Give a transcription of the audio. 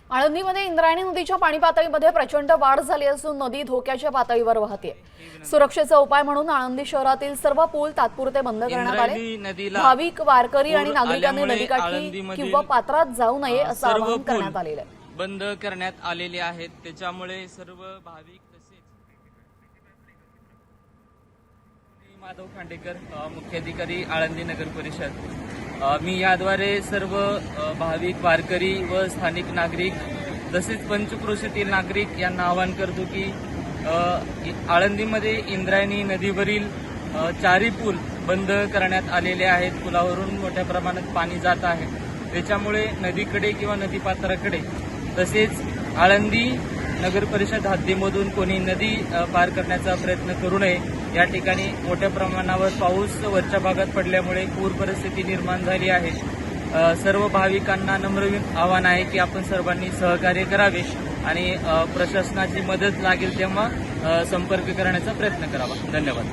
आळंदीमध्ये इंद्रायणी नदीच्या पाणी पातळीमध्ये प्रचंड वाढ झाली असून नदी धोक्याच्या पातळीवर वाहते। सुरक्षेचा उपाय म्हणून आळंदी शहरातील सर्व पूल तात्पुरते बंद करण्यात आले। भाविक वारकरी आणि नागरिकांनी नदीकाठी किंवा पात्रात जाऊ नये असं आवाहन करण्यात आलेलं आहे। बंद करण्यात आलेले आहेत, त्याच्यामुळे सर्व भाविक तसेच माधव खांडेकर, मुख्याधिकारी आळंदी नगर परिषद। मी याद्वारे सर्व भाविक वारकरी व स्थानिक नागरिक तसेच पंचक्रोशीतील नागरिक यांना आवाहन करतो की आळंदीमध्ये इंद्रायणी नदीवरील चारही पूल बंद करण्यात आलेले आहेत। पुलावरून मोठ्या प्रमाणात पाणी जात आहे, त्याच्यामुळे नदीकडे किंवा नदीपात्राकडे तसेच आळंदी नगर परिषद हद्दीमधून कोणी नदी पार करण्याचा प्रयत्न करू नये। या ठिकाणी मोठ्या प्रमाणावर पाऊस वरच्या भागात पडल्यामुळे पूर परिस्थिती निर्माण झाली आहे। सर्व भाविकांना नम्र आवाहन आहे की आपण सर्वांनी सहकार्य करावे आणि प्रशासनाची मदत लागेल तेव्हा संपर्क करण्याचा प्रयत्न करावा। धन्यवाद।